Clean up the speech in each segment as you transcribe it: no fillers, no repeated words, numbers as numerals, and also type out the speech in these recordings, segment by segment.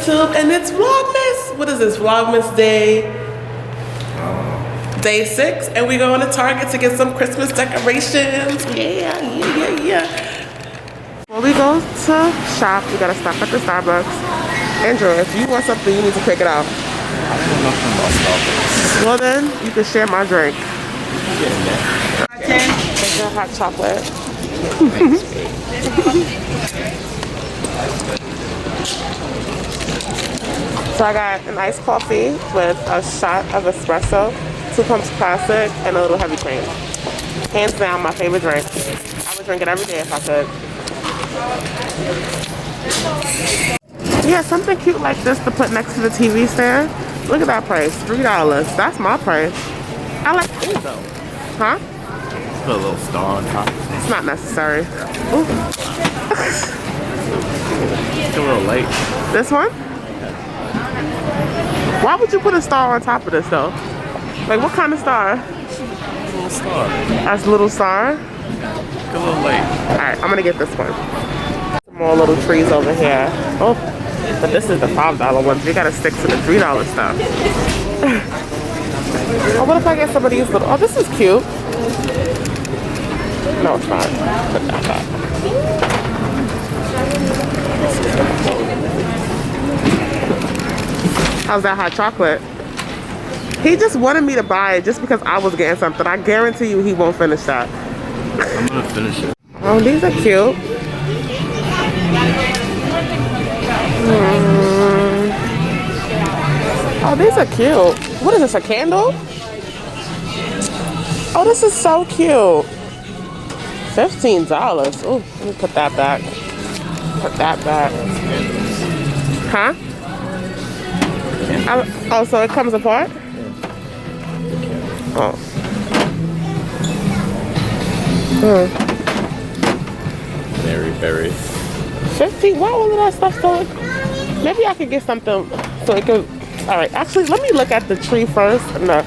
YouTube, and it's Vlogmas. What is this? Vlogmas day 6, and we're going to Target to get some Christmas decorations. Yeah. When we go to shop, we gotta stop at the Starbucks. Andrew, if you want something, you need to pick it out. I don't know nothing about Starbucks. Well then, you can share my drink. Yeah. Hot chocolate. So I got an iced coffee with a shot of espresso, 2 pumps classic, and a little heavy cream. Hands down, my favorite drink. I would drink it every day if I could. Yeah, something cute like this to put next to the TV stand. Look at that price, $3. That's my price. I like these though. Huh? Put a little star on top. It's not necessary. Ooh. It's a little light. This one? Why would you put a star on top of this though? Like what kind of star? A little star. That's a little star? A little light. Alright, I'm gonna get this one. Some more little trees over here. Oh, but this is the $5 ones. We gotta stick to the $3 stuff. Oh, what if I get some of these little... Oh, this is cute. No, it's not. Put that back. How's that hot chocolate? He just wanted me to buy it just because I was getting something. I guarantee you he won't finish that. I'm gonna finish it. Oh, these are cute. Oh, these are cute. What is this, a candle? Oh, this is so cute. $15. Oh, let me put that back. Put that back. Huh? Oh, so it comes apart? Oh. Very. 15? Why all of that stuff so? Maybe I could get something so it could. All right, actually, let me look at the tree first and the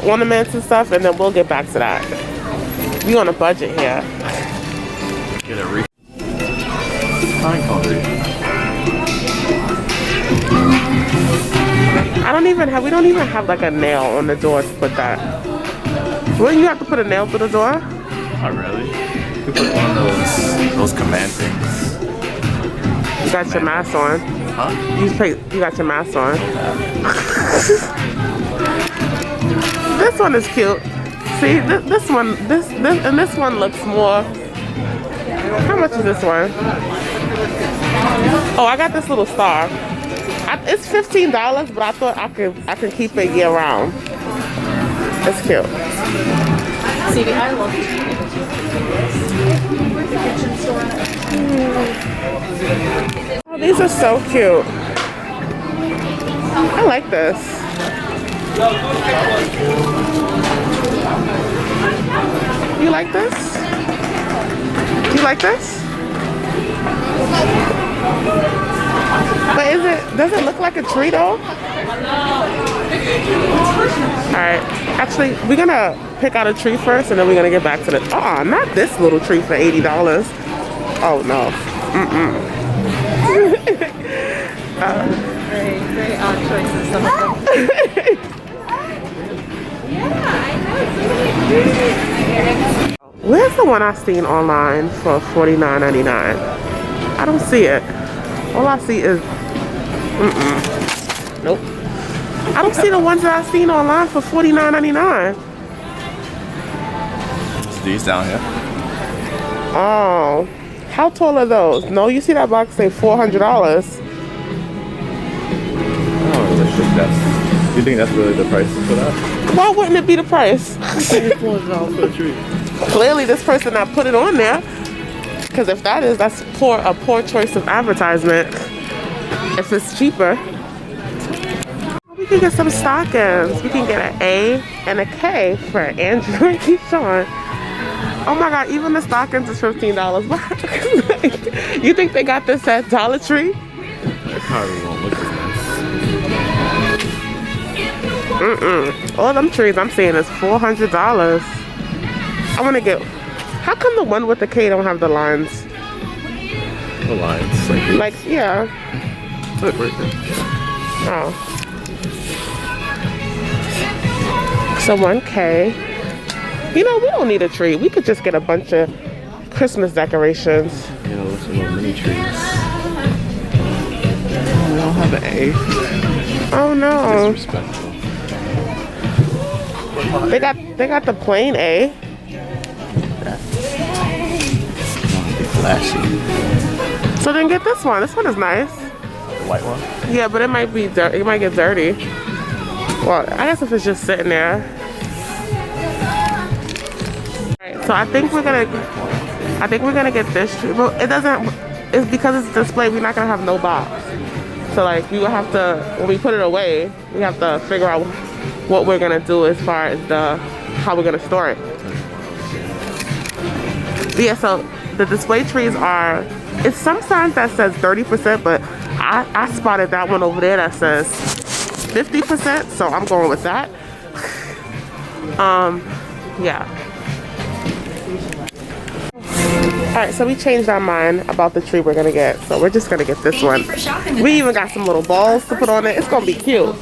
ornaments and stuff, and then we'll get back to that. We on a budget here. Get a reef. I'm hungry. We don't even have like a nail on the door to put that. Wouldn't you have to put a nail through the door? Not really. You put one of those command things. You got your mask on. Huh? You got your mask on. This one is cute. See, this one looks more. How much is this one? Oh, I got this little star. It's $15, but I thought I could keep it year round. It's cute. See, I love it. Oh, these are so cute. I like this. You like this? You like this? But does it look like a tree though? Alright, actually, we're gonna pick out a tree first and then we're gonna get back to the, not this little tree for $80. Oh no. Very odd choices, some of them. Where's the one I seen online for $49.99? I don't see it. All I see is, nope. I don't see the ones that I seen online for $49.99. It's these down here. Oh, how tall are those? No, you see that box say $400. You think that's really the price for that? Why wouldn't it be the price? $400 for a tree. Clearly this person not put it on there. Because if that's a poor choice of advertisement. If it's cheaper. We can get some stockings. We can get an A and a K for Andrew and Keyshawn. Oh my God, even the stockings is $15. You think they got this at Dollar Tree? It probably won't look as nice. All them trees I'm seeing is $400. I want to get. How come the one with the K don't have the lines? The lines, Like, yeah. Look right there. Oh. So 1K. You know, we don't need a tree. We could just get a bunch of Christmas decorations. You know, some little mini trees. Oh, we don't have an A. Oh no. Disrespectful. They got the plain A. Flashy. So then get this one. This one is nice. The white one? Yeah, but it might be dirty. It might get dirty. Well, I guess if it's just sitting there. Alright, so I think we're gonna get this tree. But it doesn't. It's because it's displayed. We're not gonna have no box. So like we will have to, when we put it away, we have to figure out what we're gonna do as far as how we're gonna store it. But yeah, so the display trees are. It's some signs that says 30%, but I spotted that one over there that says 50%, so I'm going with that. Yeah. Alright, so we changed our mind about the tree we're gonna get, so we're just gonna get this one. We even got some little balls to put on it. It's gonna be cute.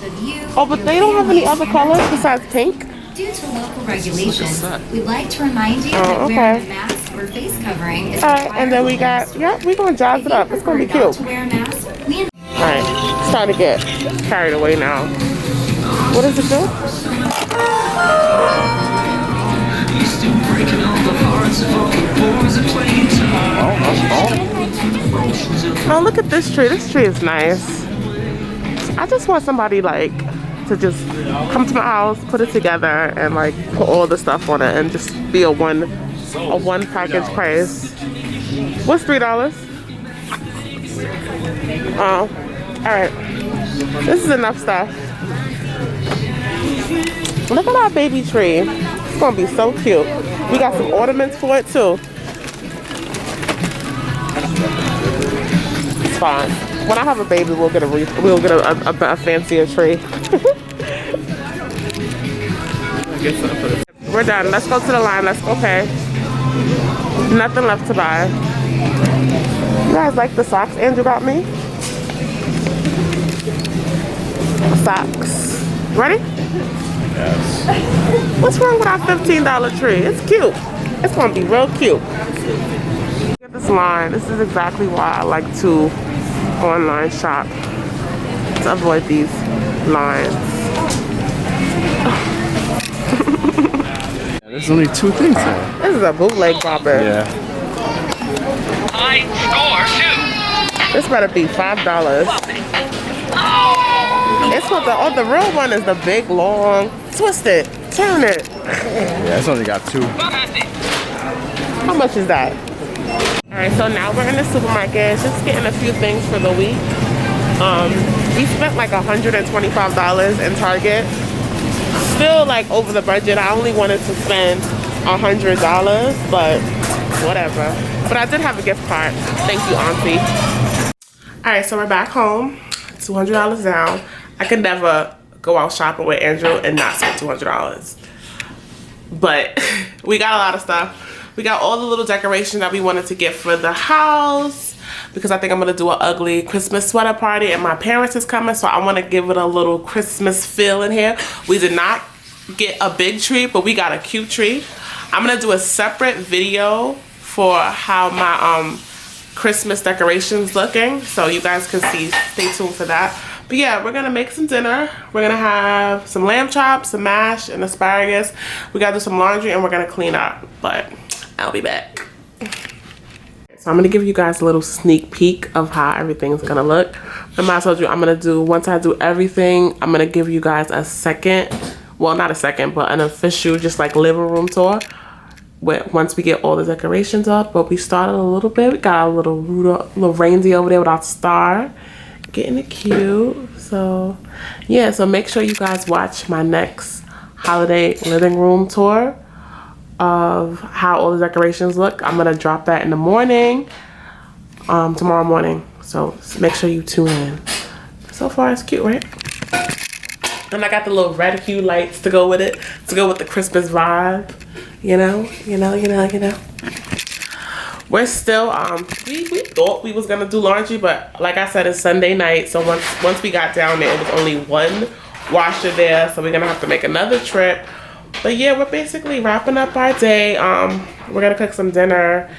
Oh, but they don't have any other colors besides pink? Due to local regulations, we'd like to remind you that wearing a mask or face covering is Alright, and then we got, we're gonna jazz it up. It's gonna be cute. Alright, it's starting to get carried away now. What does it do? Oh, look at this tree. This tree is nice. I just want somebody like to just come to my house, put it together, and like put all the stuff on it, and just be a one package price. What's $3? Oh, all right. This is enough stuff. Look at our baby tree. It's gonna be so cute. We got some ornaments for it too. It's fine. When I have a baby, we'll get a fancier tree. We're done. Let's go to the line. Let's go pay. Nothing left to buy. You guys like the socks Andrew got me? Socks. Ready? Yes. What's wrong with our $15 tree? It's cute. It's gonna be real cute. Look at this line. This is exactly why I like to online shop, to avoid these lines. There's only 2 things there. This is a bootleg bopper. Yeah. I score too. This better be $5. It's what the real one is the big, long, twist it, turn it. Yeah, it's only got 2. How much is that? All right, so now we're in the supermarket, just getting a few things for the week. We spent like $125 in Target. Still like over the budget. I only wanted to spend $100, but whatever. But I did have a gift card. Thank you, Auntie. All right, so we're back home. $200 down. I could never go out shopping with Andrew and not spend $200. But we got a lot of stuff. We got all the little decorations that we wanted to get for the house, because I think I'm gonna do an ugly Christmas sweater party and my parents is coming, so I want to give it a little Christmas feel in here. We did not get a big tree, but we got a cute tree. I'm gonna do a separate video for how my Christmas decorations looking, so you guys can see. Stay tuned for that. But yeah, we're gonna make some dinner. We're gonna have some lamb chops, some mash, and asparagus. We gotta do some laundry and we're gonna clean up, but I'll be back. So I'm gonna give you guys a little sneak peek of how everything's gonna look. Remember I told you I'm gonna do, once I do everything, I'm gonna give you guys a second, well not a second, but an official just like living room tour once we get all the decorations up. But we started a little bit. We got a little reindeer over there with our star, getting it cute. So yeah, so make sure you guys watch my next holiday living room tour of how all the decorations look. I'm gonna drop that in the morning, tomorrow morning. So make sure you tune in. So far it's cute, right? And I got the little red hue lights to go with it, to go with the Christmas vibe. You know. we're still we thought we was gonna do laundry, but like I said, it's Sunday night, so once we got down there, it was only one washer there, so we're gonna have to make another trip. But yeah, we're basically wrapping up our day. We're gonna cook some dinner,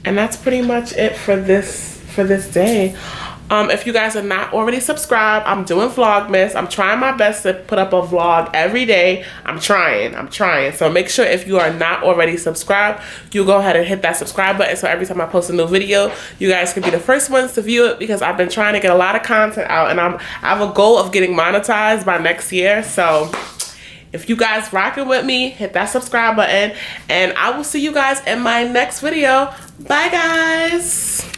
and that's pretty much it for this day. If you guys are not already subscribed, I'm doing Vlogmas. I'm trying my best to put up a vlog every day. I'm trying. So make sure if you are not already subscribed, you go ahead and hit that subscribe button, so every time I post a new video, you guys can be the first ones to view it, because I've been trying to get a lot of content out, and I have a goal of getting monetized by next year. So if you guys rocking with me, hit that subscribe button, and I will see you guys in my next video. Bye, guys.